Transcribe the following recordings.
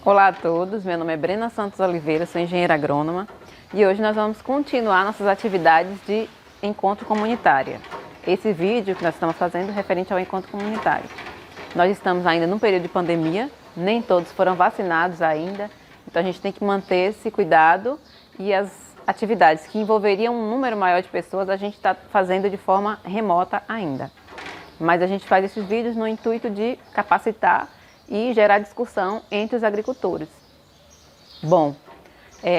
Olá a todos, meu nome é Brena Santos Oliveira, sou engenheira agrônoma e hoje nós vamos continuar nossas atividades de encontro comunitário. Esse vídeo que nós estamos fazendo é referente ao encontro comunitário. Nós estamos ainda num período de pandemia, nem todos foram vacinados ainda, então a gente tem que manter esse cuidado e as atividades que envolveriam um número maior de pessoas a gente está fazendo de forma remota ainda. Mas a gente faz esses vídeos no intuito de capacitar e gerar discussão entre os agricultores. Bom,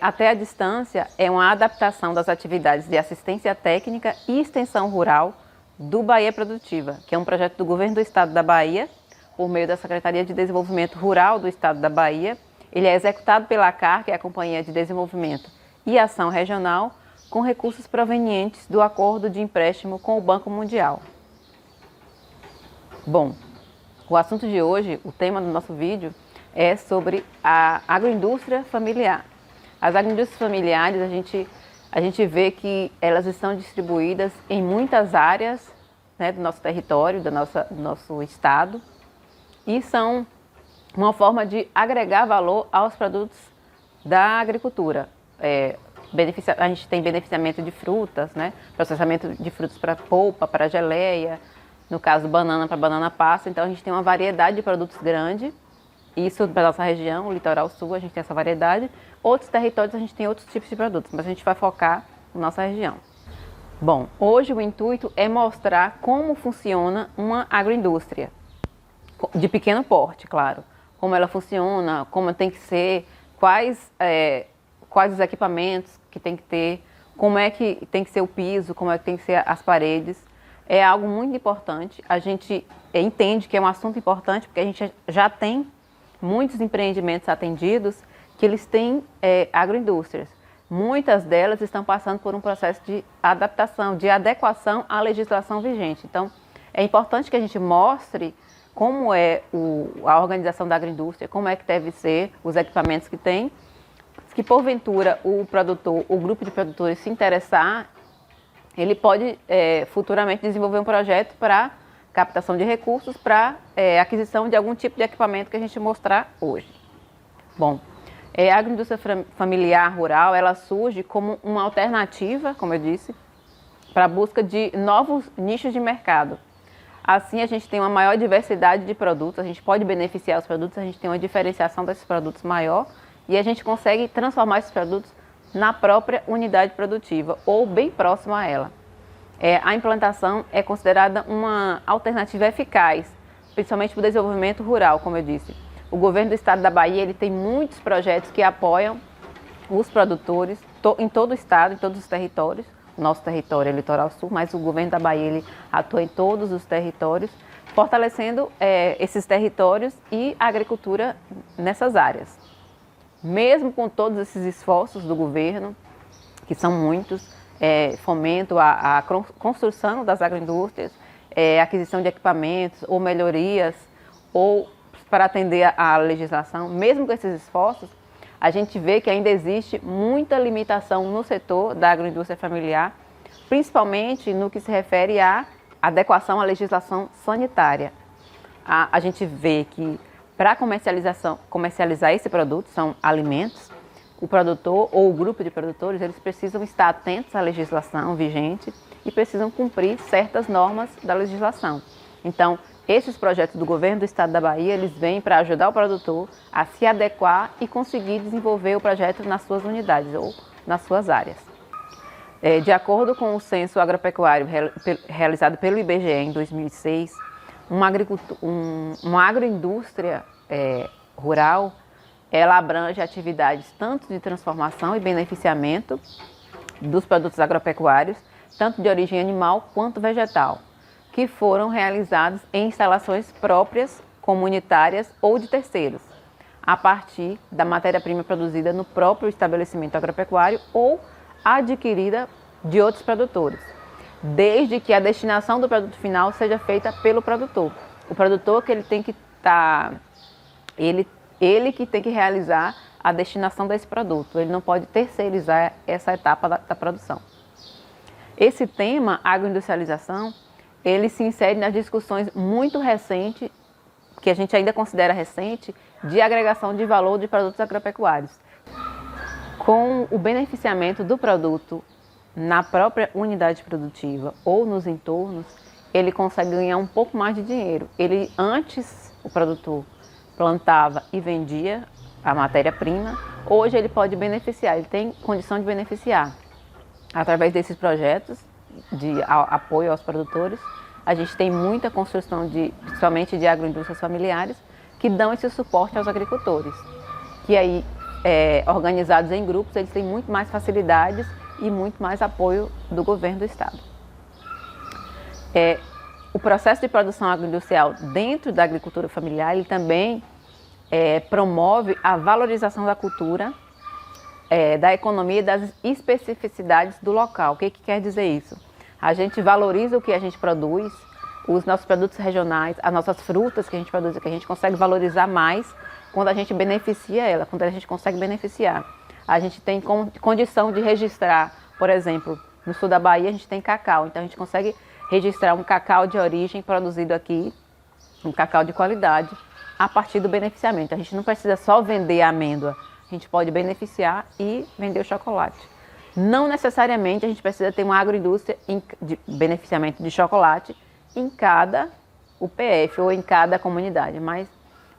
até a distância é uma adaptação das atividades de assistência técnica e extensão rural do Bahia Produtiva, que é um projeto do Governo do Estado da Bahia, por meio da Secretaria de Desenvolvimento Rural do Estado da Bahia. Ele é executado pela ACAR, que é a Companhia de Desenvolvimento e Ação Regional, com recursos provenientes do acordo de empréstimo com o Banco Mundial. Bom, o assunto de hoje, o tema do nosso vídeo, é sobre a agroindústria familiar. As agroindústrias familiares, a gente vê que elas estão distribuídas em muitas áreas, né, do nosso território, do nosso estado, e são uma forma de agregar valor aos produtos da agricultura. A gente tem beneficiamento de frutas, né, processamento de frutas para polpa, para geleia, no caso banana para banana pasta. Então a gente tem uma variedade de produtos grande, isso para a nossa região, o litoral sul, a gente tem essa variedade. Outros territórios a gente tem outros tipos de produtos, mas a gente vai focar na nossa região. Bom, hoje o intuito é mostrar como funciona uma agroindústria, de pequeno porte, claro. Como ela funciona, como tem que ser, quais os equipamentos que tem que ter, como é que tem que ser o piso, como é que tem que ser as paredes. É algo muito importante, a gente entende que é um assunto importante porque a gente já tem muitos empreendimentos atendidos que eles têm agroindústrias. Muitas delas estão passando por um processo de adaptação, de adequação à legislação vigente. Então, é importante que a gente mostre como é a organização da agroindústria, como é que deve ser os equipamentos que tem, que porventura o produtor, o grupo de produtores se interessar, ele pode futuramente desenvolver um projeto para captação de recursos, para aquisição de algum tipo de equipamento que a gente mostrar hoje. Bom, a agroindústria familiar rural, ela surge como uma alternativa, como eu disse, para a busca de novos nichos de mercado. Assim a gente tem uma maior diversidade de produtos, a gente pode beneficiar os produtos, a gente tem uma diferenciação desses produtos maior e a gente consegue transformar esses produtos na própria unidade produtiva ou bem próximo a ela. A implantação é considerada uma alternativa eficaz, principalmente para o desenvolvimento rural, como eu disse. O governo do estado da Bahia ele tem muitos projetos que apoiam os produtores em todo o estado, em todos os territórios. O nosso território é o litoral sul, mas o governo da Bahia ele atua em todos os territórios, fortalecendo esses territórios e a agricultura nessas áreas. Mesmo com todos esses esforços do governo, que são muitos, fomento a construção das agroindústrias, aquisição de equipamentos ou melhorias, ou para atender à legislação, mesmo com esses esforços, a gente vê que ainda existe muita limitação no setor da agroindústria familiar, principalmente no que se refere à adequação à legislação sanitária. A gente vê que para comercializar esse produto, são alimentos, o produtor ou o grupo de produtores, eles precisam estar atentos à legislação vigente e precisam cumprir certas normas da legislação. Então, esses projetos do governo do estado da Bahia, eles vêm para ajudar o produtor a se adequar e conseguir desenvolver o projeto nas suas unidades ou nas suas áreas. De acordo com o censo agropecuário realizado pelo IBGE em 2006, uma agroindústria rural, ela abrange atividades tanto de transformação e beneficiamento dos produtos agropecuários, tanto de origem animal quanto vegetal, que foram realizados em instalações próprias, comunitárias ou de terceiros, a partir da matéria-prima produzida no próprio estabelecimento agropecuário ou adquirida de outros produtores, desde que a destinação do produto final seja feita pelo produtor. O produtor que ele tem que estar, ele que tem que realizar a destinação desse produto, ele não pode terceirizar essa etapa da produção. Esse tema, agroindustrialização, ele se insere nas discussões muito recentes, que a gente ainda considera recente, de agregação de valor de produtos agropecuários. Com o beneficiamento do produto na própria unidade produtiva ou nos entornos, ele consegue ganhar um pouco mais de dinheiro. Antes, o produtor plantava e vendia a matéria-prima, hoje ele pode beneficiar, ele tem condição de beneficiar. Através desses projetos de apoio aos produtores, a gente tem muita construção, principalmente de agroindústrias familiares, que dão esse suporte aos agricultores, que aí, organizados em grupos, eles têm muito mais facilidades e muito mais apoio do governo do estado. O processo de produção agroindustrial dentro da agricultura familiar, ele também promove a valorização da cultura, da economia e das especificidades do local. O que quer dizer isso? A gente valoriza o que a gente produz, os nossos produtos regionais, as nossas frutas que a gente produz, que a gente consegue valorizar mais quando a gente beneficia ela, quando a gente consegue beneficiar. A gente tem condição de registrar, por exemplo, no sul da Bahia a gente tem cacau, então a gente consegue registrar um cacau de origem produzido aqui, um cacau de qualidade, a partir do beneficiamento. A gente não precisa só vender a amêndoa, a gente pode beneficiar e vender o chocolate. Não necessariamente a gente precisa ter uma agroindústria de beneficiamento de chocolate em cada UPF ou em cada comunidade, mas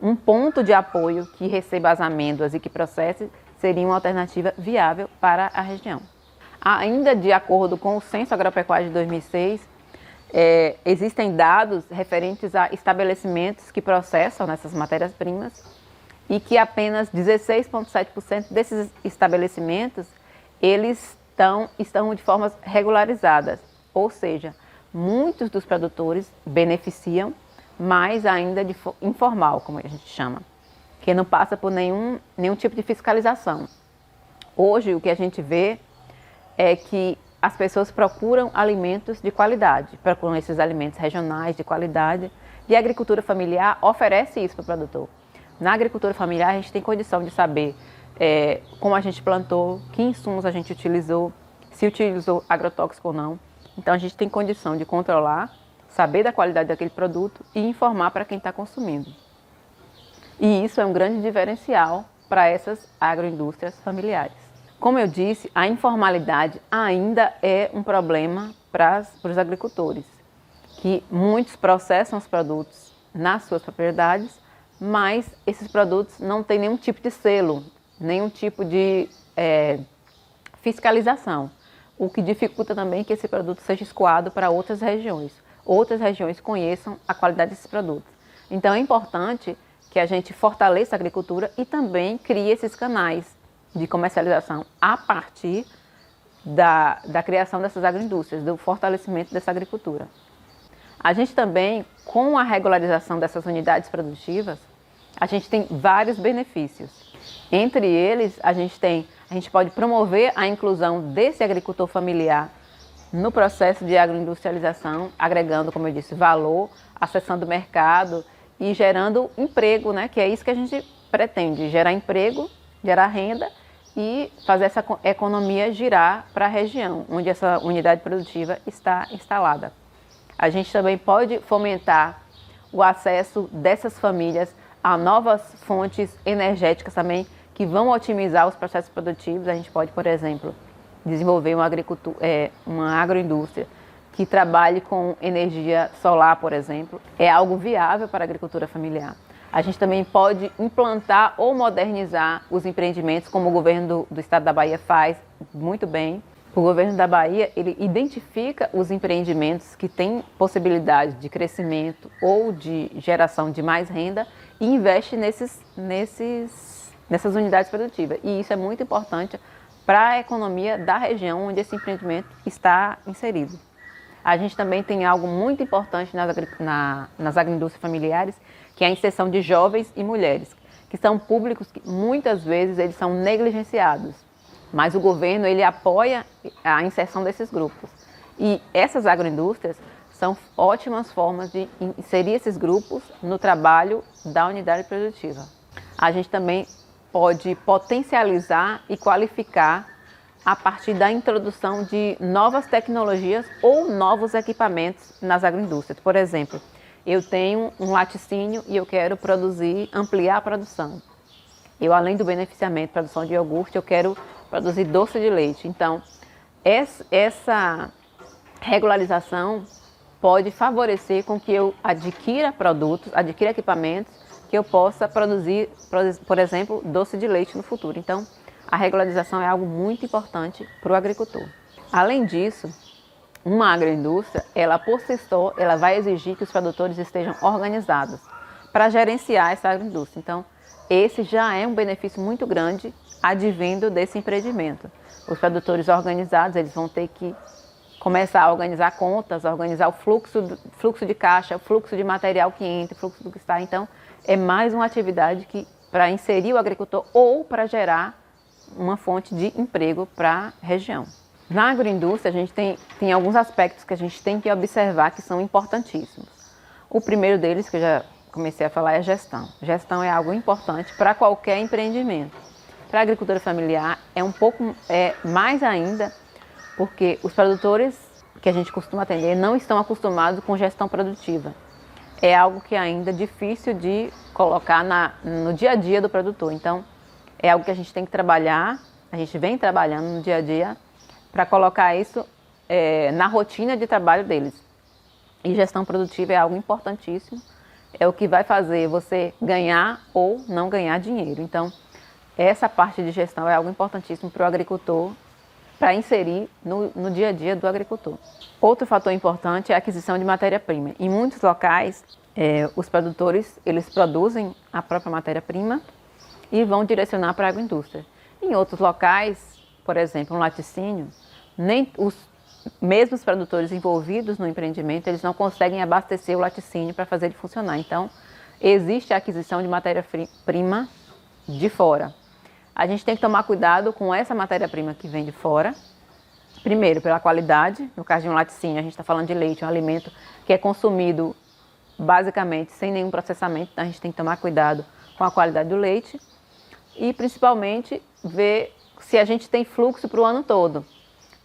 um ponto de apoio que receba as amêndoas e que processe seria uma alternativa viável para a região. Ainda de acordo com o Censo Agropecuário de 2006, existem dados referentes a estabelecimentos que processam nessas matérias-primas e que apenas 16,7% desses estabelecimentos eles estão de formas regularizadas, ou seja, muitos dos produtores beneficiam, mas ainda de informal, como a gente chama, que não passa por nenhum tipo de fiscalização. Hoje o que a gente vê é que as pessoas procuram alimentos de qualidade, procuram esses alimentos regionais de qualidade, e a agricultura familiar oferece isso para o produtor. Na agricultura familiar a gente tem condição de saber como a gente plantou, que insumos a gente utilizou, se utilizou agrotóxico ou não. Então a gente tem condição de controlar, saber da qualidade daquele produto e informar para quem está consumindo. E isso é um grande diferencial para essas agroindústrias familiares. Como eu disse, a informalidade ainda é um problema para os agricultores, que muitos processam os produtos nas suas propriedades, mas esses produtos não têm nenhum tipo de selo, nenhum tipo de fiscalização, o que dificulta também que esse produto seja escoado para outras regiões conheçam a qualidade desses produtos. Então é importante que a gente fortaleça a agricultura e também crie esses canais de comercialização a partir da criação dessas agroindústrias, do fortalecimento dessa agricultura. A gente também, com a regularização dessas unidades produtivas, a gente tem vários benefícios. Entre eles, a gente pode promover a inclusão desse agricultor familiar no processo de agroindustrialização, agregando, como eu disse, valor, acessando o mercado e gerando emprego, né? Que é isso que a gente pretende, gerar emprego, gerar renda e fazer essa economia girar para a região onde essa unidade produtiva está instalada. A gente também pode fomentar o acesso dessas famílias a novas fontes energéticas também que vão otimizar os processos produtivos. A gente pode, por exemplo, desenvolver uma agroindústria que trabalhe com energia solar, por exemplo. É algo viável para a agricultura familiar. A gente também pode implantar ou modernizar os empreendimentos, como o governo do estado da Bahia faz muito bem. O governo da Bahia, ele identifica os empreendimentos que têm possibilidade de crescimento ou de geração de mais renda e investe nessas unidades produtivas. E isso é muito importante para a economia da região onde esse empreendimento está inserido. A gente também tem algo muito importante nas agroindústrias familiares, que é a inserção de jovens e mulheres, que são públicos que muitas vezes eles são negligenciados, mas o governo ele apoia a inserção desses grupos. E essas agroindústrias são ótimas formas de inserir esses grupos no trabalho da unidade produtiva. A gente também pode potencializar e qualificar a partir da introdução de novas tecnologias ou novos equipamentos nas agroindústrias. Por exemplo, eu tenho um laticínio e eu quero ampliar a produção. Eu, além do beneficiamento, produção de iogurte, eu quero produzir doce de leite. Então, essa regularização pode favorecer com que eu adquira produtos, adquira equipamentos que eu possa produzir, por exemplo, doce de leite no futuro. Então, a regularização é algo muito importante para o agricultor. Além disso, uma agroindústria, ela por si só, ela vai exigir que os produtores estejam organizados para gerenciar essa agroindústria. Então, esse já é um benefício muito grande advindo desse empreendimento. Os produtores organizados, eles vão ter que começar a organizar contas, organizar o fluxo de caixa, o fluxo de material que entra, o fluxo do que está. Então, é mais uma atividade que para inserir o agricultor ou para gerar uma fonte de emprego para a região. Na agroindústria, a gente tem alguns aspectos que a gente tem que observar que são importantíssimos. O primeiro deles, que eu já comecei a falar, é a gestão. Gestão é algo importante para qualquer empreendimento. Para a agricultura familiar é mais ainda, porque os produtores que a gente costuma atender não estão acostumados com gestão produtiva. É algo que ainda é difícil de colocar no dia a dia do produtor. Então, é algo que a gente tem que trabalhar, a gente vem trabalhando no dia a dia para colocar isso na rotina de trabalho deles. E gestão produtiva é algo importantíssimo, é o que vai fazer você ganhar ou não ganhar dinheiro. Então, essa parte de gestão é algo importantíssimo para o agricultor, para inserir no dia a dia do agricultor. Outro fator importante é a aquisição de matéria-prima. Em muitos locais, os produtores eles produzem a própria matéria-prima e vão direcionar para a agroindústria. Em outros locais, por exemplo, um laticínio, nem os mesmos produtores envolvidos no empreendimento, eles não conseguem abastecer o laticínio para fazer ele funcionar. Então, existe a aquisição de matéria-prima de fora. A gente tem que tomar cuidado com essa matéria-prima que vem de fora. Primeiro, pela qualidade. No caso de um laticínio, a gente está falando de leite, um alimento que é consumido basicamente sem nenhum processamento. Então, a gente tem que tomar cuidado com a qualidade do leite. E, principalmente, ver se a gente tem fluxo para o ano todo.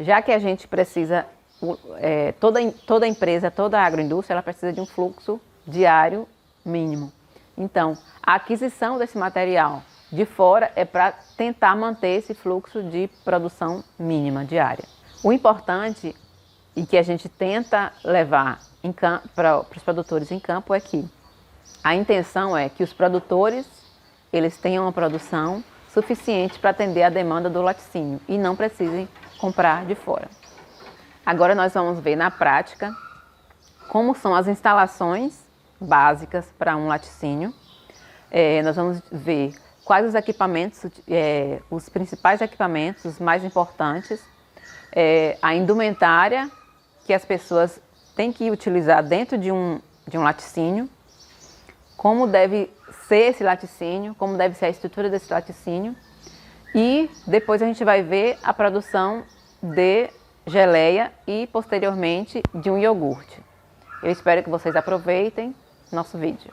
Já que a gente precisa, toda empresa, toda agroindústria, ela precisa de um fluxo diário mínimo. Então, a aquisição desse material de fora é para tentar manter esse fluxo de produção mínima diária. O importante e que a gente tenta levar para os produtores em campo é que a intenção é que os produtores eles tenham uma produção suficiente para atender a demanda do laticínio e não precisem comprar de fora. Agora nós vamos ver na prática como são as instalações básicas para um laticínio. Nós vamos ver quais os equipamentos, os principais equipamentos, os mais importantes, a indumentária que as pessoas têm que utilizar dentro de um laticínio, como deve ser esse laticínio, como deve ser a estrutura desse laticínio, e depois a gente vai ver a produção de geleia e posteriormente de um iogurte. Eu espero que vocês aproveitem nosso vídeo.